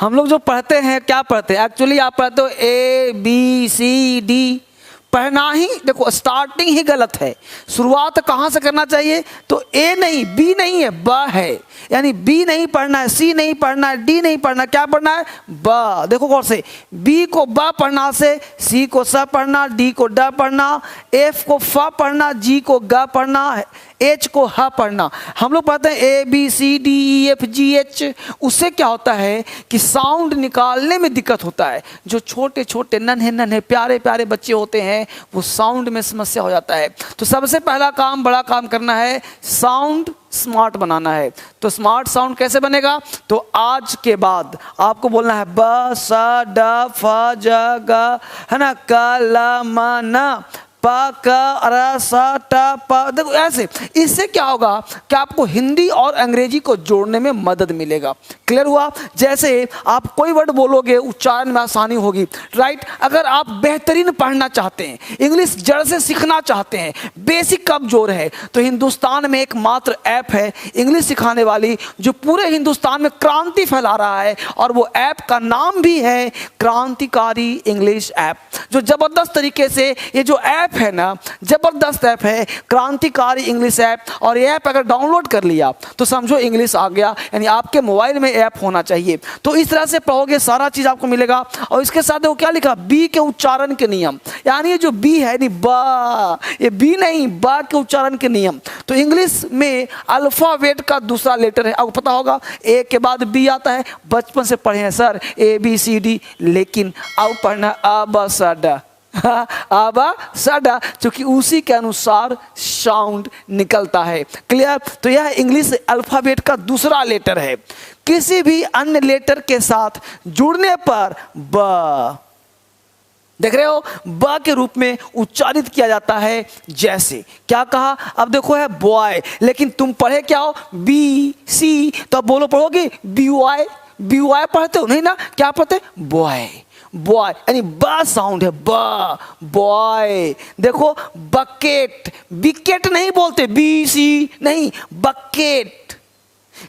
हम लोग जो पढ़ते हैं क्या पढ़ते हैं एक्चुअली, आप पढ़ते हो ABCD, पढ़ना ही देखो स्टार्टिंग ही गलत है। शुरुआत कहाँ से करना चाहिए, तो A नहीं B नहीं है, ब है, यानी B नहीं पढ़ना है, C नहीं पढ़ना है, D नहीं पढ़ना, क्या पढ़ना है, ब। देखो गौर से, B को ब पढ़ना से C को स पढ़ना, D को ड पढ़ना, F को फ पढ़ना, G को ग पढ़ना, H को ह पढ़ना। हम लोग पढ़ते हैं ABCDEFGH, उससे क्या होता है कि साउंड निकालने में दिक्कत होता है। जो छोटे छोटे नन्हे नन्हे प्यारे प्यारे बच्चे होते हैं वो साउंड में समस्या हो जाता है। तो सबसे पहला काम, बड़ा काम करना है, साउंड स्मार्ट बनाना है। तो स्मार्ट साउंड कैसे बनेगा, तो आज के बाद आपको बोलना है ब स ड फ ज ग, है ना, क ल म न प क र स ट प। देखो ऐसे, इससे क्या होगा कि आपको हिंदी और अंग्रेजी को जोड़ने में मदद मिलेगा। क्लियर हुआ। जैसे आप कोई वर्ड बोलोगे उच्चारण में आसानी होगी, राइट। अगर आप बेहतरीन पढ़ना चाहते हैं, इंग्लिश जड़ से सीखना चाहते हैं, बेसिक कमजोर है, तो हिंदुस्तान में एकमात्र ऐप है इंग्लिश सिखाने वाली जो पूरे हिंदुस्तान में क्रांति फैला रहा है, और वो ऐप का नाम भी है क्रांतिकारी इंग्लिश ऐप। जो जबरदस्त तरीके से ये जो ऐप है ना, जबरदस्त ऐप है क्रांतिकारी इंग्लिश ऐप। और ये ऐप अगर डाउनलोड कर लिया तो समझो इंग्लिश आ गया, यानी आपके मोबाइल में ऐप होना चाहिए। तो इस तरह से पढ़ोगे सारा चीज आपको मिलेगा। और इसके साथ वो क्या लिखा, बी के उच्चारण के नियम, यानी ये जो बी है नहीं बा, ये बी नहीं बा के उच्चारण के नियम। तो इंग्लिश में अल्फाबेट का दूसरा लेटर है, आपको पता होगा ए के बाद बी आता है। बचपन से पढ़े हैं सर ABCD, लेकिन अब पढ़ना अ ब स ड, आबा साडा, क्योंकि उसी के अनुसार साउंड निकलता है। क्लियर। तो यह इंग्लिश अल्फाबेट का दूसरा लेटर है। किसी भी अन्य लेटर के साथ जुड़ने पर ब, देख रहे हो, ब के रूप में उच्चारित किया जाता है। जैसे क्या कहा, अब देखो है बॉय, लेकिन तुम पढ़े क्या हो BC, तो अब बोलो पढ़ोगे BY, BY पढ़ते हो नहीं ना, क्या पढ़ते, बॉय, बॉय, यानी ब साउंड है, ब, बॉय। देखो बकेट, विकेट नहीं बोलते, BC नहीं, बकेट।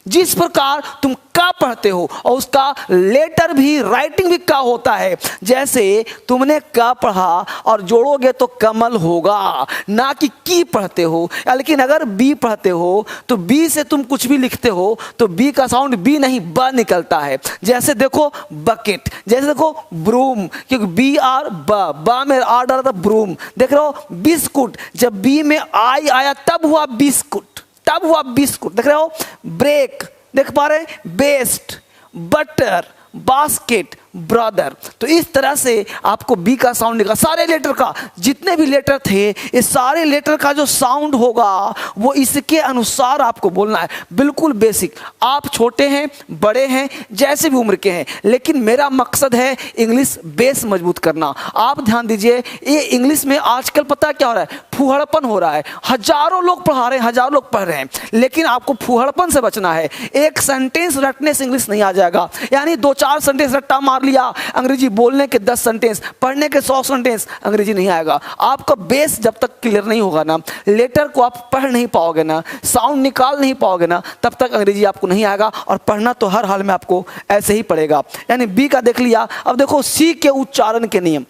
जिस प्रकार तुम का पढ़ते हो और उसका लेटर भी, राइटिंग भी का होता है। जैसे तुमने का पढ़ा और जोड़ोगे तो कमल होगा, ना कि की पढ़ते हो। लेकिन अगर बी पढ़ते हो तो बी से तुम कुछ भी लिखते हो तो बी का साउंड बी नहीं ब निकलता है। जैसे देखो बकेट, जैसे देखो ब्रूम, क्योंकि BR ब में आर डाला था ब्रूम। देख रहे हो बिस्कुट, जब बी में आई आया तब हुआ बिस्कुट, तब हुआ बिस्कुट। देख रहे हो ब्रेक, देख पा रहे हैं, बेस्ट, बटर, बास्केट, ब्रदर। तो इस तरह से आपको बी का साउंड निकला। सारे लेटर का, जितने भी लेटर थे, इस सारे लेटर का जो साउंड होगा वो इसके अनुसार आपको बोलना है। बिल्कुल बेसिक। आप छोटे हैं, बड़े हैं, जैसे भी उम्र के हैं, लेकिन मेरा मकसद है इंग्लिश बेस मजबूत करना। आप ध्यान दीजिए, ये इंग्लिश में आजकल पता क्या हो रहा है, फूहड़पन हो रहा है। हजारों लोग पढ़ा रहे हैं, हजारों लोग पढ़ रहे हैं, लेकिन आपको फूहड़पन से बचना है। एक सेंटेंस रटने से इंग्लिश नहीं आ जाएगा, यानी 2-4 सेंटेंस रट्टा मार लिया, अंग्रेजी बोलने के 10 सेंटेंस, पढ़ने के 100 सेंटेंस, अंग्रेजी नहीं आएगा। आपका बेस जब तक क्लियर नहीं होगा ना, लेटर को आप पढ़ नहीं पाओगे ना, साउंड निकाल नहीं पाओगे ना, तब तक अंग्रेजी आपको नहीं आएगा। और पढ़ना तो हर हाल में आपको ऐसे ही पड़ेगा। यानी बी का देख लिया। अब देखो सी के उच्चारण के नियम,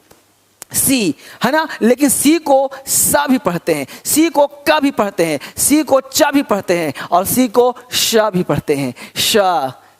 सी है ना, लेकिन सी को सा भी पढ़ते हैं, सी को का भी पढ़ते हैं, सी को चा भी पढ़ते हैं, और सी को श भी पढ़ते हैं। श,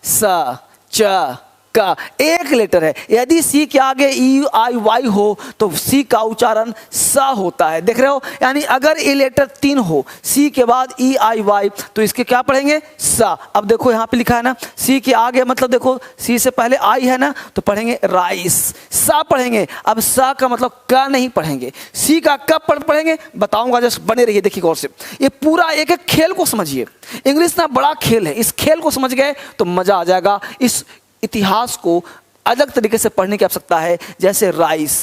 स, च, का एक लेटर है। यदि सी के आगे EIY हो तो सी का उच्चारण सा होता है। देख रहे हो, यानी अगर ये लेटर 3 हो, सी के बाद EIY, तो इसके क्या पढ़ेंगे, सा। अब देखो यहाँ पे लिखा है ना, सी के आगे, मतलब देखो सी से पहले आई है ना, तो पढ़ेंगे राइस, सा पढ़ेंगे। अब सा का मतलब का नहीं पढ़ेंगे। सी का कब पढ़ेंगे बताऊंगा, जस्ट बने रहिए, देखिए गौर से। ये पूरा एक एक खेल को समझिए। इंग्लिश ना बड़ा खेल है, इस खेल को समझ गए तो मजा आ जाएगा। इस इतिहास को अलग तरीके से पढ़ने की आवश्यकता है। जैसे राइस,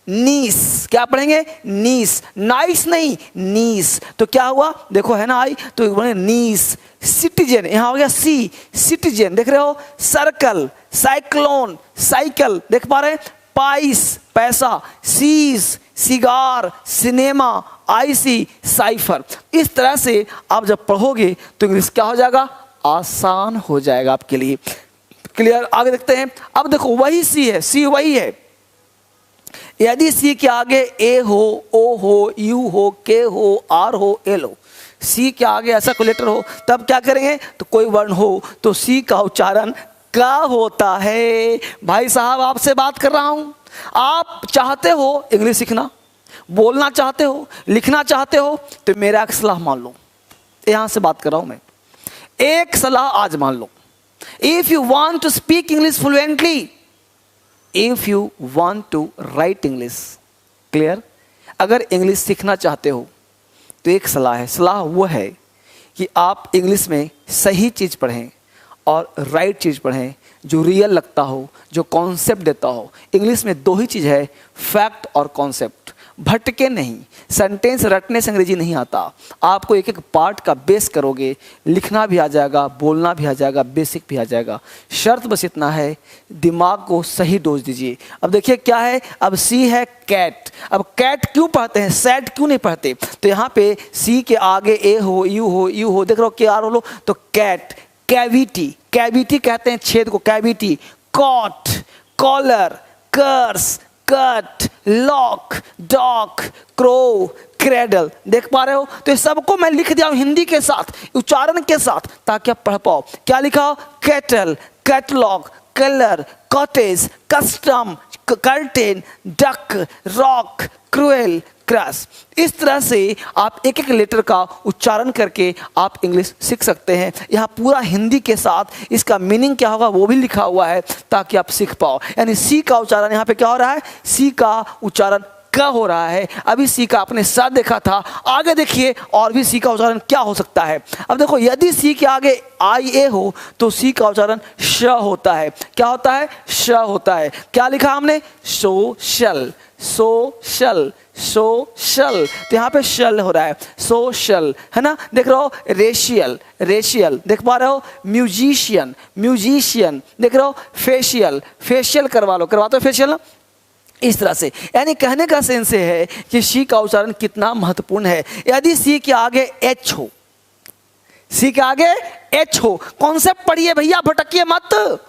नीस, क्या पढ़ेंगे, नीस, नाइस नहीं, नीस। तो क्या हुआ, देखो है ना आई, तो बने नीस। सिटीजन, यहां हो गया सी, सिटीजन। देख रहे हो, सर्कल, साइक्लोन, साइकिल, देख पा रहे हैं, pice, paisa, cease, cigar, cinema, icy, cipher. इस तरह से आप जब पढ़ोगे तो इंग्लिश क्या हो जाएगा, आसान हो जाएगा आपके लिए। क्लियर? आगे देखते हैं। अब देखो वही सी है, सी वही है। यदि सी के आगे ए हो, ओ हो, यू हो, के हो, आर हो, एल हो, सी के आगे ऐसा कोई लेटर हो, तब क्या करेंगे? तो कोई वर्ण हो तो सी का उच्चारण का होता है। भाई साहब आपसे बात कर रहा हूं, आप चाहते हो इंग्लिश सीखना, बोलना चाहते हो, लिखना चाहते हो, तो मेरा एक सलाह मान लो। यहां से बात कर रहा हूं मैं, एक सलाह आज मान लो। If you want to speak English fluently, if you want to write English, clear? अगर इंग्लिश सीखना चाहते हो तो एक सलाह है, सलाह वो है कि आप इंग्लिश में सही चीज़ पढ़ें और राइट चीज़ पढ़ें, जो रियल लगता हो, जो कॉन्सेप्ट देता हो। इंग्लिश में दो ही चीज़ है, फैक्ट और कॉन्सेप्ट। भटके नहीं, सेंटेंस रटने से अंग्रेजी नहीं आता। आपको एक एक पार्ट का बेस करोगे, लिखना भी आ जाएगा, बोलना भी आ जाएगा, बेसिक भी आ जाएगा। शर्त बस इतना है, दिमाग को सही डोज दीजिए। अब देखिए क्या है, अब सी है कैट। अब कैट क्यों पढ़ते हैं, सैट क्यों नहीं पढ़ते? तो यहाँ पे सी के आगे ए हो, यू हो, यू हो, देख रहे हो के आर हो, तो कैट। कैविटी, कैविटी कहते हैं छेद को, cavity. Cot, collar, curse, cut, lock, dock, crow, cradle. देख पा रहे हो? तो ये सबको मैं लिख दिया हूं हिंदी के साथ, उच्चारण के साथ, ताकि आप पढ़ पाओ। क्या लिखा हो? Cattle, catalogue, colour, cottage, custom, curtain, duck, rock, cruel, cross. इस तरह से आप एक एक लेटर का उच्चारण करके आप इंग्लिश सीख सकते हैं। यहाँ पूरा हिंदी के साथ इसका मीनिंग क्या होगा वो भी लिखा हुआ है, ताकि आप सीख पाओ। यानी सी का उच्चारण यहाँ पे क्या हो रहा है? सी का उच्चारण का हो रहा है। अभी सी का आपने साथ देखा था, आगे देखिए और भी सी का उच्चारण क्या हो सकता है। अब देखो, यदि सी के आगे आई ए हो तो सी का उच्चारण श होता है। क्या होता है? श होता है। क्या लिखा हमने? Social, social, social. तो यहाँ पे शल हो रहा है, सोशल, है ना? देख रहे हो? रेशियल, रेशियल, देख पा रहे हो? म्यूजिशियन, म्यूजिशियन, देख रहे हो? फेशियल, फेशियल करवा लो, करवाते हो फेशियल ना? इस तरह से, यानी कहने का सेंस है कि सी का उच्चारण कितना महत्वपूर्ण है। यदि सी के आगे एच हो, सी के आगे एच हो, कॉन्सेप्ट पढ़िए भैया, भटकिए मत,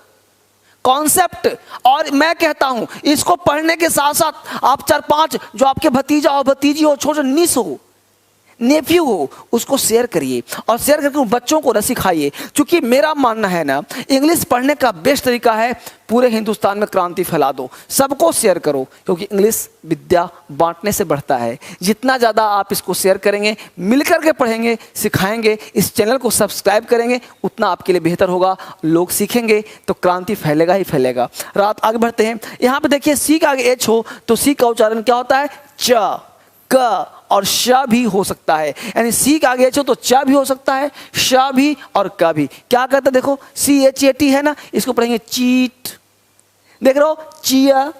कॉन्सेप्ट। और मैं कहता हूं इसको पढ़ने के साथ साथ आप 4-5 जो आपके भतीजा हो, भतीजी हो, छोटे नीस हो, नेफ्यू हो, उसको शेयर करिए और शेयर करके उन बच्चों को सिखाइए। क्योंकि मेरा मानना है ना, इंग्लिश पढ़ने का बेस्ट तरीका है पूरे हिंदुस्तान में क्रांति फैला दो, सबको शेयर करो। क्योंकि इंग्लिश विद्या बांटने से बढ़ता है। जितना ज़्यादा आप इसको शेयर करेंगे, मिलकर के पढ़ेंगे, सिखाएंगे, इस चैनल को सब्सक्राइब करेंगे, उतना आपके लिए बेहतर होगा। लोग सीखेंगे तो क्रांति फैलेगा ही फैलेगा। रात आगे बढ़ते हैं। यहाँ पे देखिए सी का आगे एच हो तो सी का उच्चारण क्या होता है? च, क और श भी हो सकता है। यानी सी के आगे एच हो तो च भी हो सकता है, श भी और क भी। क्या कहता है? देखो CHAT है ना, इसको पढ़ेंगे चीट, देख रहे हो? चिया,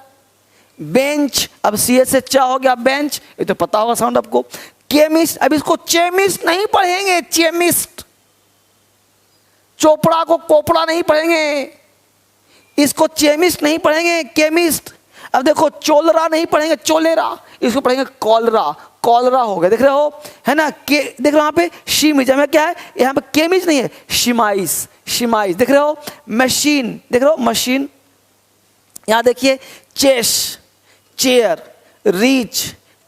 बेंच, अब CH से च हो गया बेंच, ये तो पता होगा साउंड आपको। केमिस्ट, अब इसको चेमिस्ट नहीं पढ़ेंगे, चेमिस्ट। चोपड़ा को कोपड़ा नहीं पढ़ेंगे, इसको चेमिस्ट नहीं पढ़ेंगे, केमिस्ट। अब देखो चोलरा नहीं पढ़ेंगे, चोलेरा, इसको पढ़ेंगे कॉलरा, कॉलरा हो गया, देख रहे हो? है ना? के देख रहे हो यहाँ पे शीमिज में क्या है? यहाँ पे केमिज नहीं है, शिमाइस, शिमाइस, देख रहे हो? मशीन, देख रहे हो? मशीन। यहाँ देखिए चेस, चेयर, रीच,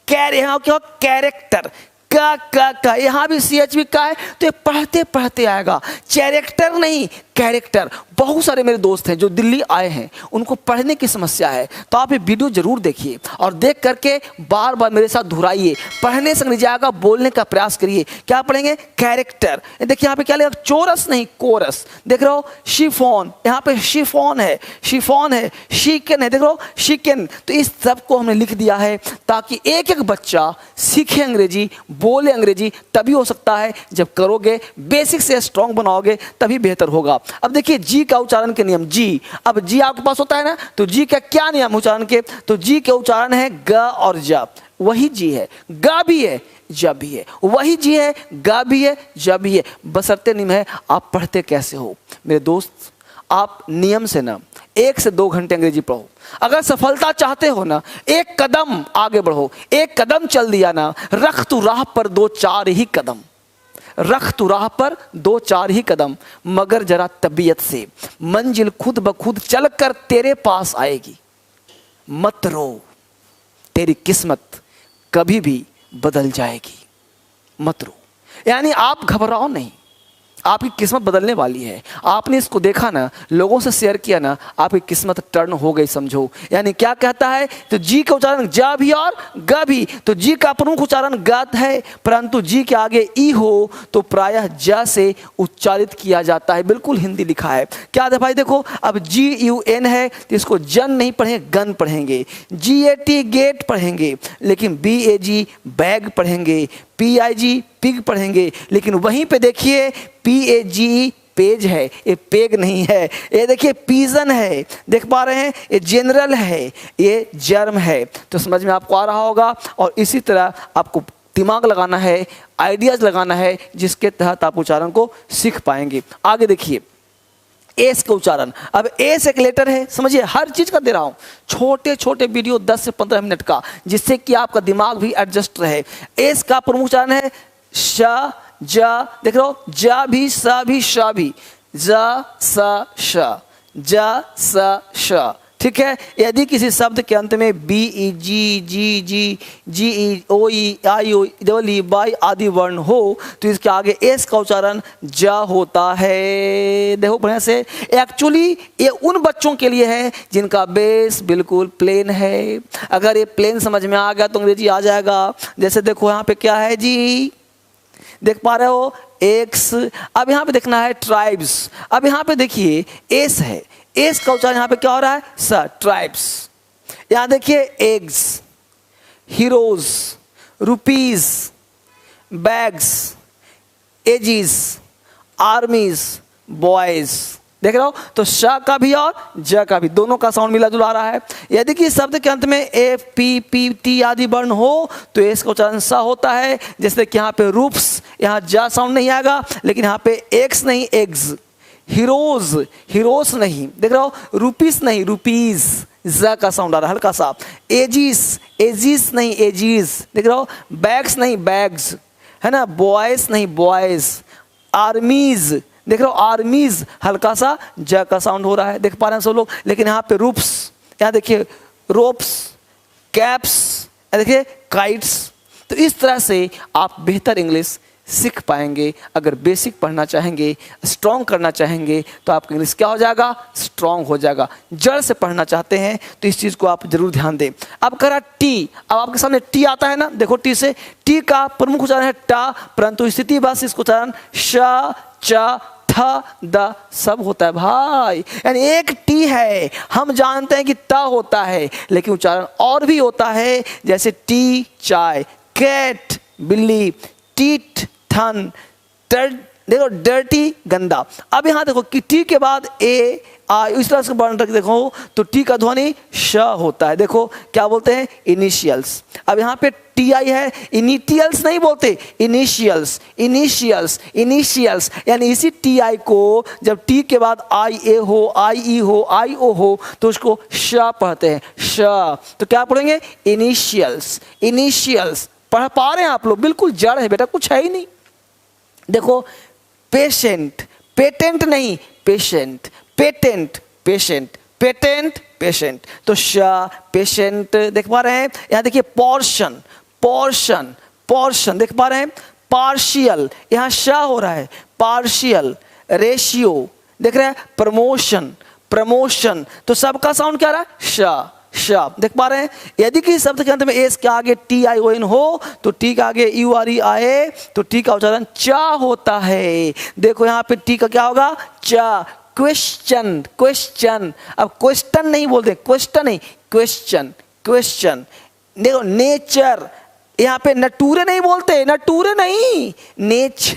कैर, यहाँ क्या? कैरेक्टर, का यहाँ भी CH भी का है, तो ये पढ़ते पढ़ते आएगा। कैरेक्टर नहीं, कैरेक्टर। बहुत सारे मेरे दोस्त हैं जो दिल्ली आए हैं, उनको पढ़ने की समस्या है, तो आप ये वीडियो जरूर देखिए और देख करके बार बार मेरे साथ दोहराइए। पढ़ने से अंग्रेजी आएगा, बोलने का प्रयास करिए। क्या पढ़ेंगे? कैरेक्टर। देखिए यहाँ पे क्या लिखा? चोरस नहीं, कोरस, देख रहे हो? शिफॉन, यहाँ पे शिफॉन है, शिफॉन है, शिकन है, देख रहे हो? शिकन। तो इस सब को हमने लिख दिया है ताकि एक एक बच्चा सीखे अंग्रेजी, बोले अंग्रेजी। तभी हो सकता है जब करोगे, बेसिक से स्ट्रांग बनाओगे, तभी बेहतर होगा। अब देखिए जी का उच्चारण के नियम। जी, अब जी आपके पास होता है ना, तो जी का क्या नियम उच्चारण के? तो जी के उच्चारण है ग और ज। वही जी है, ग भी है, ज भी है। वही जी है, ग भी है, ज भी है। बशर्ते नियम है आप पढ़ते कैसे हो। मेरे दोस्त, आप नियम से ना 1 से 2 घंटे अंग्रेजी पढ़ो। अगर सफलता चाहते हो ना, एक कदम आगे बढ़ो। एक कदम चल दिया ना, रख तू राह पर 2-4 ही कदम। रख तू राह पर 2-4 ही कदम, मगर जरा तबीयत से, मंजिल खुद ब खुद चल कर तेरे पास आएगी। मत रो, तेरी किस्मत कभी भी बदल जाएगी। मत रो, यानी आप घबराओ नहीं, आपकी किस्मत बदलने वाली है। आपने इसको देखा ना, लोगों से शेयर किया ना, आपकी किस्मत टर्न हो गई समझो। यानी क्या कहता है, तो जी का उच्चारण जा भी और ग भी, तो जी का प्रमुख उच्चारण गत है, परंतु जी के आगे ई हो तो प्रायः ज से उच्चारित किया जाता है। बिल्कुल हिंदी लिखा है। क्या है भाई, देखो अब GUN है तो इसको जन नहीं पढ़ेंगे, गन पढ़ेंगे। GAT गेट पढ़ेंगे, लेकिन BAG बैग पढ़ेंगे। PIG पिग पढ़ेंगे, लेकिन वहीं पे देखिए PAGE पेज है, ये पेग नहीं है। ये देखिए पीजन है, देख पा रहे हैं, ये जनरल है, ये जर्म है। तो समझ में आपको आ रहा होगा। और इसी तरह आपको दिमाग लगाना है, आइडियाज लगाना है, जिसके तहत आप उच्चारण को सीख पाएंगे। आगे देखिए एस का उच्चारण। अब एस एक लेटर है, समझिए हर चीज का दे रहा हूं, छोटे छोटे वीडियो 10 से 15 मिनट का, जिससे कि आपका दिमाग भी एडजस्ट रहे। एस का प्रमुख उच्चारण है श, जा, देख रहे हो, जा भी, सा भी, शा भी, जा, सा, श, जा, सा, श। ठीक है। यदि किसी शब्द के अंत में BE, GE, OE, IO, EE, by आदि वर्ण हो तो इसके आगे एस का उच्चारण जा होता है। देखो बढ़िया से, एक्चुअली ये उन बच्चों के लिए है जिनका बेस बिल्कुल प्लेन है। अगर ये प्लेन समझ में आ गया तो अंग्रेजी आ जाएगा। जैसे देखो यहाँ पे क्या है जी, देख पा रहे हो एक्स। अब यहाँ पे देखना है ट्राइब्स। अब यहाँ पे देखिए एस है, एस का उच्चारण यहाँ पे क्या हो रहा है, स, ट्राइब्स। यहाँ देखिए eggs, heroes, rupees, bags, aegis, आर्मीज, boys. देख रहे हो, तो श का भी और ज का भी दोनों का साउंड मिला जुला आ रहा है। यदि कि शब्द के अंत में एफ, पी, पी, टी आदि वर्ण हो तो एस का उच्चारण सा होता है। जैसे कि यहाँ पे रूप्स, यहाँ जा साउंड नहीं आएगा, लेकिन यहाँ पे एक्स नहीं एग्स। हीरोज, हीरोस नहीं, देख रहे हो, रुपीस नहीं रुपीज, ज का साउंड आ रहा है हल्का सा। एजीस, एजीस नहीं एजीज, देख रहे हो, बैग्स नहीं बैग्स, है ना, बॉयज नहीं बॉयज, आर्मीज, देख रहे हो, आर्मीज हल्का सा ज का साउंड हो रहा है, देख पा रहे हैं सब लोग। लेकिन यहाँ पे रूप्स, यहाँ देखिए रोप्स, कैप्स, देखिए काइट्स। तो इस तरह से आप बेहतर इंग्लिश सीख पाएंगे। अगर बेसिक पढ़ना चाहेंगे, स्ट्रॉन्ग करना चाहेंगे, तो आपका इंग्लिश क्या हो जाएगा, स्ट्रॉन्ग हो जाएगा। जड़ से पढ़ना चाहते हैं तो इस चीज़ को आप जरूर ध्यान दें। अब करा टी, अब आपके सामने टी आता है ना, देखो टी से, टी का प्रमुख उच्चारण है टा, परंतु स्थिति बस इसको उच्चारण श, च, ठ, द सब होता है भाई। यानी एक टी है, हम जानते हैं कि ट होता है, लेकिन उच्चारण और भी होता है, जैसे टी चाय, कैट बिल्ली, टीट थन, देखो डर्टी गंदा। अब यहाँ देखो कि टी के बाद ए आई इस तरह से वर्ण रख देखो तो टी का ध्वनि श होता है। देखो क्या बोलते हैं, इनिशियल्स। अब यहाँ पे टी आई है, इनिटियल्स नहीं बोलते, इनिशियल्स, इनिशियल्स, इनिशियल्स। यानी इसी टी आई को जब टी के बाद आई ए हो, आई ई हो, आई ओ हो तो उसको श पढ़ते हैं, श। तो क्या पढ़ेंगे, इनिशियल्स, इनिशियल्स। पढ़ पा रहे हैं आप लोग, बिल्कुल जड़ है बेटा, कुछ है ही नहीं। देखो पेशेंट, पेटेंट नहीं patient, patent patient, patent patient, तो श पेशेंट। देख पा रहे हैं, यहाँ देखिए पोर्शन, पोर्शन, पोर्शन, देख पा रहे हैं, पार्शियल, यहाँ श हो रहा है, पार्शियल, रेशियो, देख रहे हैं, प्रमोशन, प्रमोशन, तो सबका साउंड क्या रहा है, श, श। देख पा रहे हैं। यदि किसी शब्द के अंत में एस के आगे टी आई ओ एन हो तो टी के आगे यू आर ई आए तो टी का उच्चारण चा होता है। देखो यहाँ पे टी का क्या होगा, चा। क्वेश्चन, क्वेश्चन, अब क्वेश्चन नहीं बोलते, क्वेश्चन नहीं, क्वेश्चन, क्वेश्चन। देखो नेचर, यहाँ पे नटूरे नहीं बोलते, नटूरे नहीं, नेचर,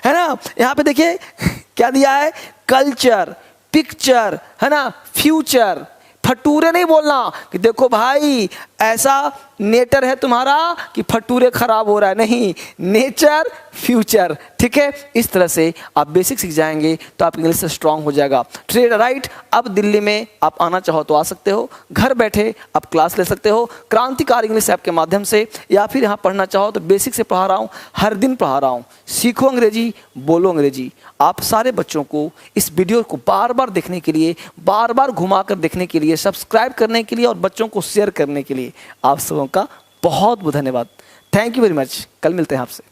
है ना। यहाँ पे देखिए क्या दिया है, कल्चर, पिक्चर, है ना, फ्यूचर। फटूरे नहीं बोलना कि देखो भाई ऐसा नेटर है तुम्हारा कि फटूरे खराब हो रहा है, नहीं, नेचर फ्यूचर। ठीक है, इस तरह से आप बेसिक सीख जाएंगे तो आप इंग्लिश से स्ट्रांग हो जाएगा। ट्रेड राइट, अब दिल्ली में आप आना चाहो तो आ सकते हो, घर बैठे आप क्लास ले सकते हो क्रांतिकारी इंग्लिश ऐप के माध्यम से, या फिर यहाँ पढ़ना चाहो तो बेसिक से पढ़ा रहा हूँ, हर दिन पढ़ा रहा हूँ। सीखो अंग्रेजी, बोलो अंग्रेजी। आप सारे बच्चों को इस वीडियो को बार बार देखने के लिए, बार बार घुमा कर देखने के लिए, सब्सक्राइब करने के लिए और बच्चों को शेयर करने के लिए आप सबों का बहुत बहुत धन्यवाद। Thank you very much. कल मिलते हैं आपसे।